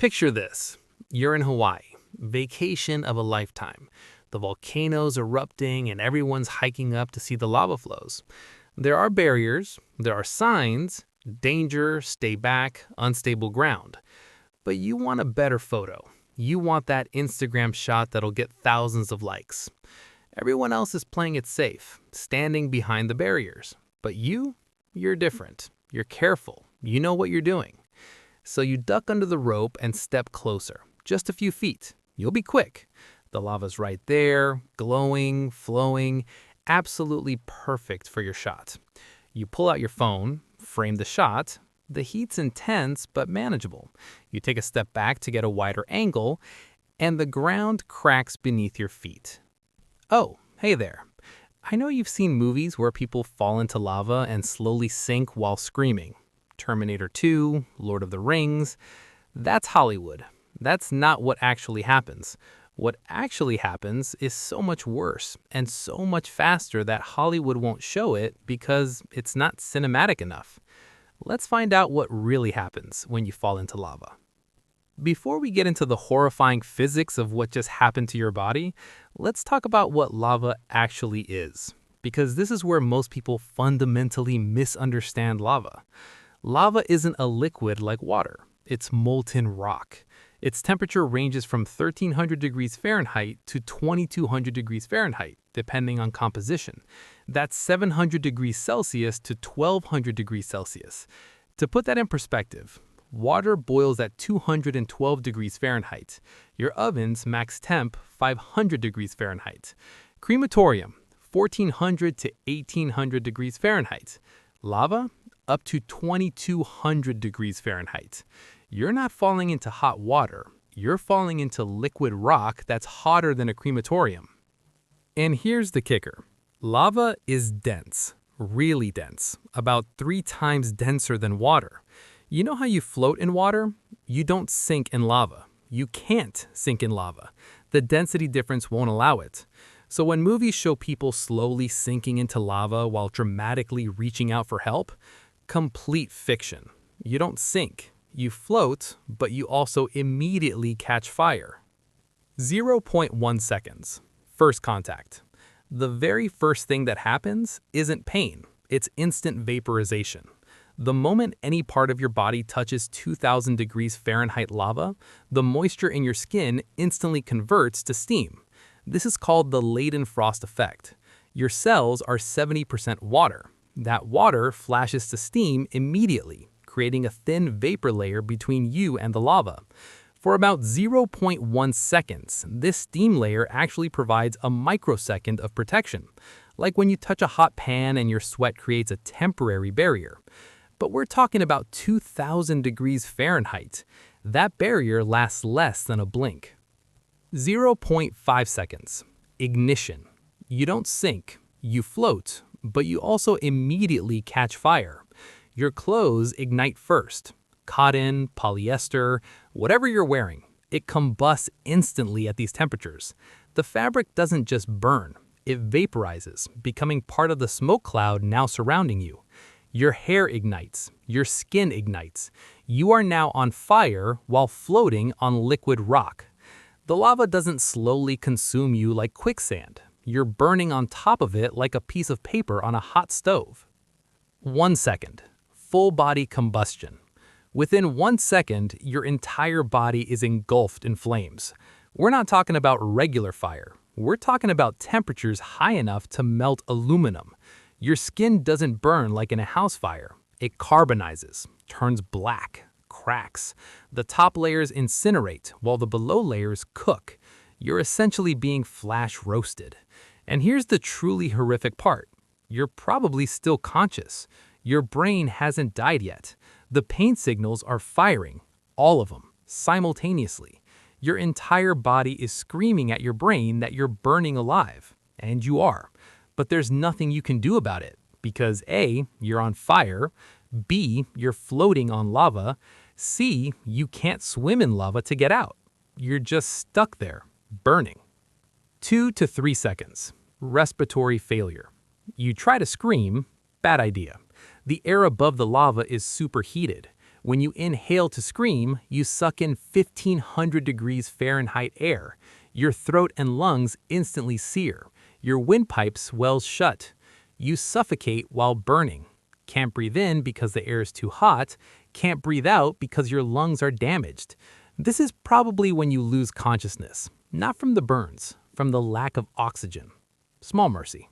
Picture this. You're in Hawaii, vacation of a lifetime. The volcano's erupting and everyone's hiking up to see the lava flows. There are barriers, there are signs, danger, stay back, unstable ground. But you want a better photo. You want that Instagram shot that'll get thousands of likes. Everyone else is playing it safe, standing behind the barriers. But you're different. You're careful. You know what you're doing. So you duck under the rope and step closer, just a few feet. You'll be quick. The lava's right there, glowing, flowing, absolutely perfect for your shot. You pull out your phone, frame the shot. The heat's intense but manageable. You take a step back to get a wider angle, and the ground cracks beneath your feet. Oh, hey there. I know you've seen movies where people fall into lava and slowly sink while screaming. Terminator 2, Lord of the Rings. That's Hollywood. That's not what actually happens. What actually happens is so much worse and so much faster that Hollywood won't show it because it's not cinematic enough. Let's find out what really happens when you fall into lava. Before we get into the horrifying physics of what just happened to your body, let's talk about what lava actually is, because this is where most people fundamentally misunderstand lava. Lava isn't a liquid like water. It's molten rock. Its temperature ranges from 1300 degrees Fahrenheit to 2200 degrees Fahrenheit, depending on composition. That's 700 degrees Celsius to 1200 degrees Celsius. To put that in perspective, water boils at 212 degrees Fahrenheit. Your oven's max temp, 500 degrees Fahrenheit. Crematorium, 1400 to 1800 degrees Fahrenheit. Lava, up to 2200 degrees Fahrenheit. You're not falling into hot water. You're falling into liquid rock that's hotter than a crematorium. And here's the kicker. Lava is dense, really dense, about 3 times denser than water. You know how you float in water? You don't sink in lava. You can't sink in lava. The density difference won't allow it. So when movies show people slowly sinking into lava while dramatically reaching out for help, complete fiction. You don't sink. You float, but you also immediately catch fire. 0.1 seconds. First contact. The very first thing that happens isn't pain. It's instant vaporization. The moment any part of your body touches 2000 degrees Fahrenheit lava, the moisture in your skin instantly converts to steam. This is called the Leidenfrost effect. Your cells are 70% water. That water flashes to steam immediately, creating a thin vapor layer between you and the lava. For about 0.1 seconds, this steam layer actually provides a microsecond of protection, like when you touch a hot pan and your sweat creates a temporary barrier. But we're talking about 2000 degrees Fahrenheit. That barrier lasts less than a blink. 0.5 seconds. Ignition. You don't sink, you float, but you also immediately catch fire. Your clothes ignite first. Cotton, polyester, whatever you're wearing, it combusts instantly at these temperatures. The fabric doesn't just burn, it vaporizes, becoming part of the smoke cloud now surrounding you. Your hair ignites, your skin ignites. You are now on fire while floating on liquid rock. The lava doesn't slowly consume you like quicksand. You're burning on top of it like a piece of paper on a hot stove. 1 second. Full body combustion. Within 1 second, your entire body is engulfed in flames. We're not talking about regular fire. We're talking about temperatures high enough to melt aluminum. Your skin doesn't burn like in a house fire. It carbonizes, turns black, cracks. The top layers incinerate while the below layers cook. You're essentially being flash roasted. And here's the truly horrific part. You're probably still conscious. Your brain hasn't died yet. The pain signals are firing, all of them, simultaneously. Your entire body is screaming at your brain that you're burning alive. And you are. But there's nothing you can do about it because A, you're on fire, B, you're floating on lava, C, you can't swim in lava to get out. You're just stuck there, burning. 2 to 3 seconds. Respiratory failure. You try to scream, bad idea. The air above the lava is superheated. When you inhale to scream, you suck in 1,500 degrees Fahrenheit air. Your throat and lungs instantly sear. Your windpipe swells shut. You suffocate while burning. Can't breathe in because the air is too hot. Can't breathe out because your lungs are damaged. This is probably when you lose consciousness. Not from the burns, from the lack of oxygen. Small mercy.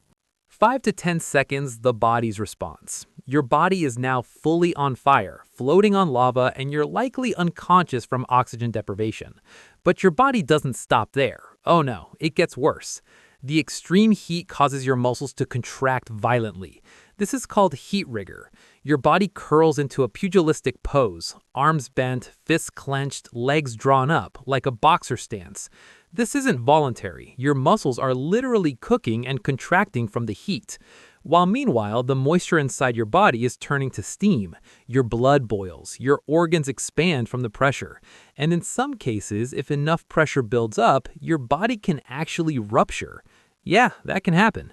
5 to 10 seconds, the body's response. Your body is now fully on fire, floating on lava, and you're likely unconscious from oxygen deprivation. But your body doesn't stop there. Oh no, it gets worse. The extreme heat causes your muscles to contract violently. This is called heat rigor. Your body curls into a pugilistic pose, arms bent, fists clenched, legs drawn up, like a boxer stance. This isn't voluntary. Your muscles are literally cooking and contracting from the heat. While meanwhile, the moisture inside your body is turning to steam. Your blood boils, your organs expand from the pressure. And in some cases, if enough pressure builds up, your body can actually rupture. Yeah, that can happen.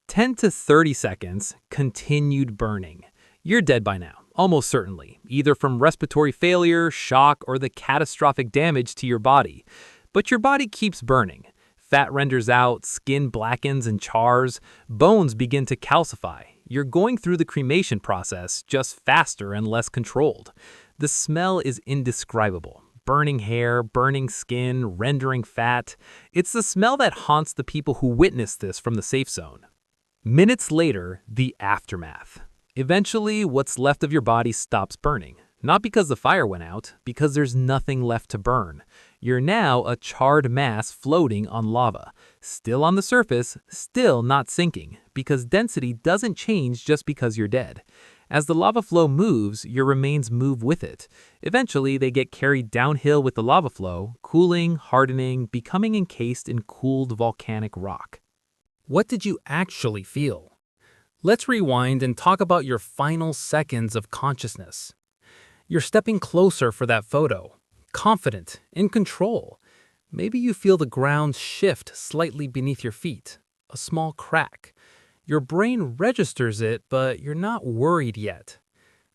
10 to 30 seconds, continued burning. You're dead by now, almost certainly, either from respiratory failure, shock, or the catastrophic damage to your body. But your body keeps burning. Fat renders out, skin blackens and chars, bones begin to calcify. You're going through the cremation process, just faster and less controlled. The smell is indescribable. Burning hair, burning skin, rendering fat. It's the smell that haunts the people who witness this from the safe zone. Minutes later, the aftermath. Eventually, what's left of your body stops burning. Not because the fire went out, because there's nothing left to burn. You're now a charred mass floating on lava. Still on the surface, still not sinking, because density doesn't change just because you're dead. As the lava flow moves, your remains move with it. Eventually, they get carried downhill with the lava flow, cooling, hardening, becoming encased in cooled volcanic rock. What did you actually feel? Let's rewind and talk about your final seconds of consciousness. You're stepping closer for that photo, confident, in control. Maybe you feel the ground shift slightly beneath your feet, a small crack. Your brain registers it, but you're not worried yet.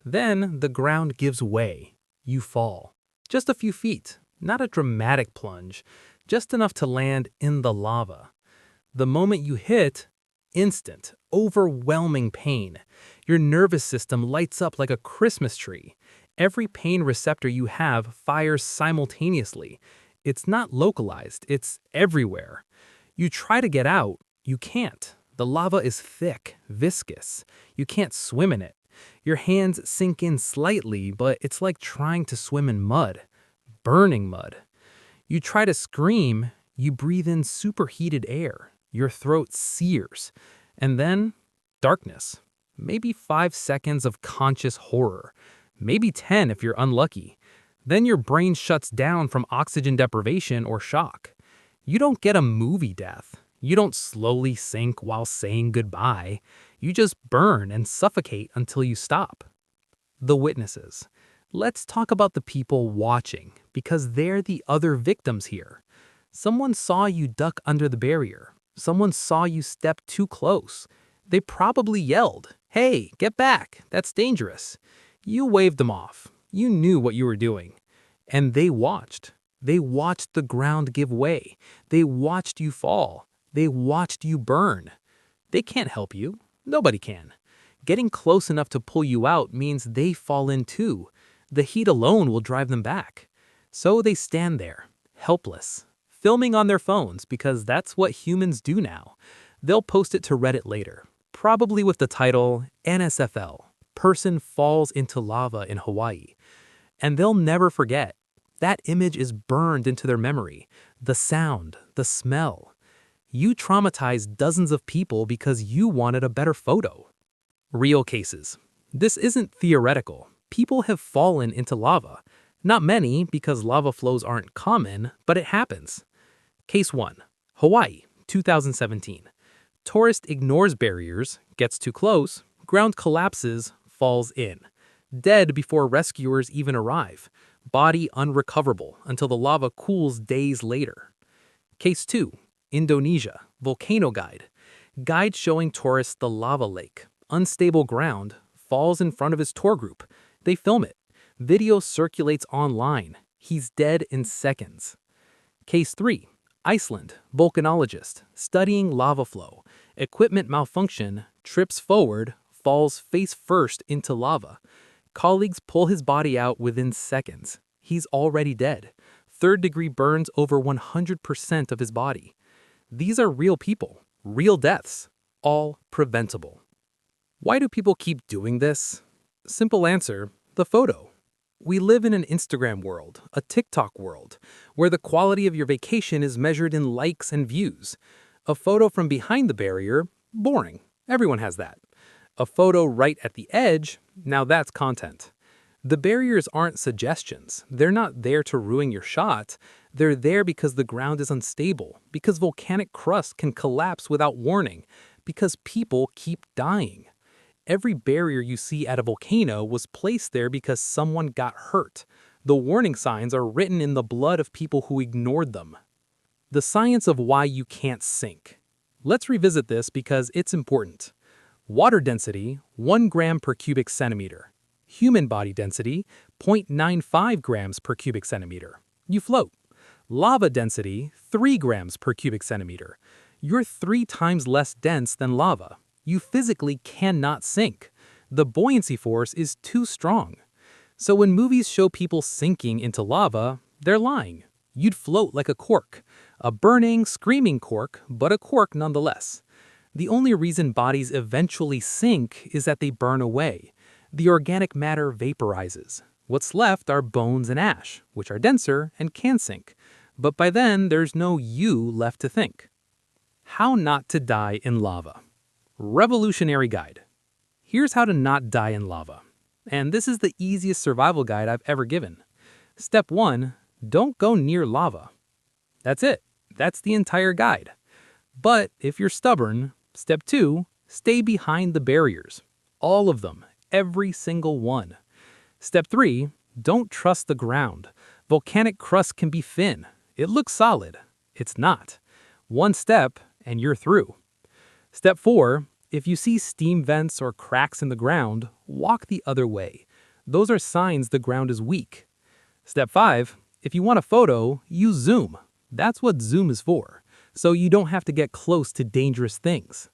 Then the ground gives way. You fall. Just a few feet, not a dramatic plunge, just enough to land in the lava. The moment you hit, instant, overwhelming pain. Your nervous system lights up like a Christmas tree. Every pain receptor you have fires simultaneously. It's not localized, it's everywhere. You try to get out, you can't. The lava is thick, viscous. You can't swim in it. Your hands sink in slightly, but it's like trying to swim in mud. Burning mud. You try to scream, you breathe in superheated air. Your throat sears. And then, darkness. Maybe 5 seconds of conscious horror. Maybe 10 if you're unlucky. Then your brain shuts down from oxygen deprivation or shock. You don't get a movie death. You don't slowly sink while saying goodbye. You just burn and suffocate until you stop. The witnesses. Let's talk about the people watching, because they're the other victims here. Someone saw you duck under the barrier. Someone saw you step too close. They probably yelled, "Hey, get back, that's dangerous." You waved them off. You knew what you were doing. And they watched. They watched the ground give way. They watched you fall. They watched you burn. They can't help you. Nobody can. Getting close enough to pull you out means they fall in too. The heat alone will drive them back. So they stand there, helpless, filming on their phones because that's what humans do now. They'll post it to Reddit later, probably with the title NSFL, Person Falls into Lava in Hawaii. And they'll never forget. That image is burned into their memory. The sound, the smell. You traumatized dozens of people because you wanted a better photo. Real cases. This isn't theoretical. People have fallen into lava. Not many because lava flows aren't common, but it happens. Case 1. Hawaii, 2017. Tourist ignores barriers, gets too close, ground collapses, falls in. Dead before rescuers even arrive. Body unrecoverable until the lava cools days later. Case 2. Indonesia, volcano guide. Guide showing tourists the lava lake. Unstable ground, falls in front of his tour group. They film it. Video circulates online. He's dead in seconds. Case 3. Iceland, volcanologist, studying lava flow. Equipment malfunction, trips forward, falls face first into lava. Colleagues pull his body out within seconds. He's already dead. Third-degree burns over 100% of his body. These are real people, real deaths, all preventable. Why do people keep doing this? Simple answer, the photo. We live in an Instagram world, a TikTok world, where the quality of your vacation is measured in likes and views. A photo from behind the barrier, boring. Everyone has that. A photo right at the edge, now that's content. The barriers aren't suggestions. They're not there to ruin your shot. They're there because the ground is unstable, because volcanic crust can collapse without warning, because people keep dying. Every barrier you see at a volcano was placed there because someone got hurt. The warning signs are written in the blood of people who ignored them. The science of why you can't sink. Let's revisit this because it's important. Water density, 1 gram per cubic centimeter. Human body density, 0.95 grams per cubic centimeter. You float. Lava density, 3 grams per cubic centimeter. You're 3 times less dense than lava. You physically cannot sink. The buoyancy force is too strong. So when movies show people sinking into lava, they're lying. You'd float like a cork. A burning, screaming cork, but a cork nonetheless. The only reason bodies eventually sink is that they burn away. The organic matter vaporizes. What's left are bones and ash, which are denser and can sink. But by then, there's no you left to think. How not to die in lava. Revolutionary guide. Here's how to not die in lava. And this is the easiest survival guide I've ever given. Step 1, don't go near lava. That's it. That's the entire guide. But if you're stubborn, step 2, stay behind the barriers. All of them, every single one. Step 3, don't trust the ground. Volcanic crust can be thin. It looks solid. It's not. One step and you're through. Step 4, if you see steam vents or cracks in the ground, walk the other way. Those are signs the ground is weak. Step 5, if you want a photo, use zoom. That's what zoom is for, so you don't have to get close to dangerous things.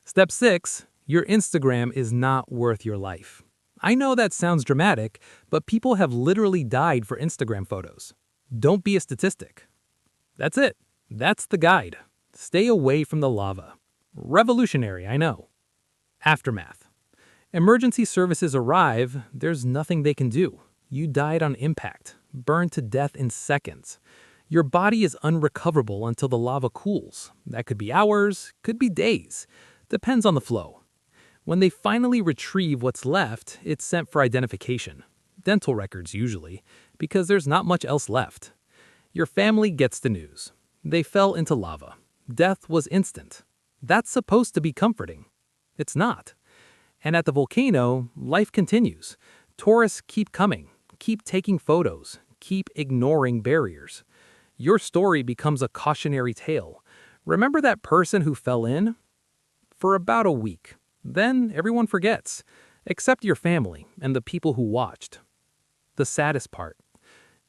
Step 6, your Instagram is not worth your life. I know that sounds dramatic, but people have literally died for Instagram photos. Don't be a statistic. That's it. That's the guide. Stay away from the lava. Revolutionary, I know. Aftermath. Emergency services arrive, there's nothing they can do. You died on impact, burned to death in seconds. Your body is unrecoverable until the lava cools. That could be hours, could be days. Depends on the flow. When they finally retrieve what's left, it's sent for identification. Dental records usually, because there's not much else left. Your family gets the news. They fell into lava. Death was instant. That's supposed to be comforting. It's not. And at the volcano, life continues. Tourists keep coming, keep taking photos, keep ignoring barriers. Your story becomes a cautionary tale. Remember that person who fell in? For about a week. Then everyone forgets, except your family and the people who watched. The saddest part.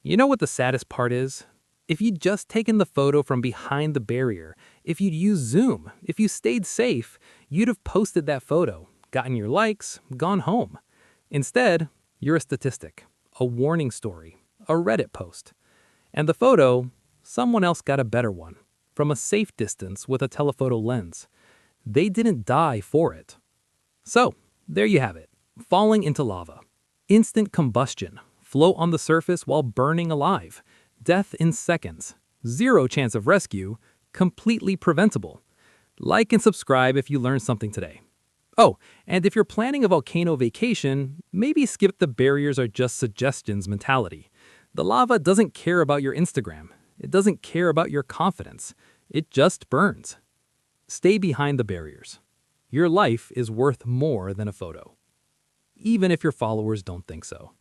You know what the saddest part is? If you'd just taken the photo from behind the barrier, if you'd used Zoom, if you stayed safe, you'd have posted that photo, gotten your likes, gone home. Instead, you're a statistic, a warning story, a Reddit post. And the photo, someone else got a better one, from a safe distance with a telephoto lens. They didn't die for it. So, there you have it, falling into lava. Instant combustion, float on the surface while burning alive. Death in seconds, 0 chance of rescue, completely preventable. Like and subscribe if you learned something today. Oh, and if you're planning a volcano vacation, maybe skip the barriers are just suggestions mentality. The lava doesn't care about your Instagram. It doesn't care about your confidence. It just burns. Stay behind the barriers. Your life is worth more than a photo, even if your followers don't think so.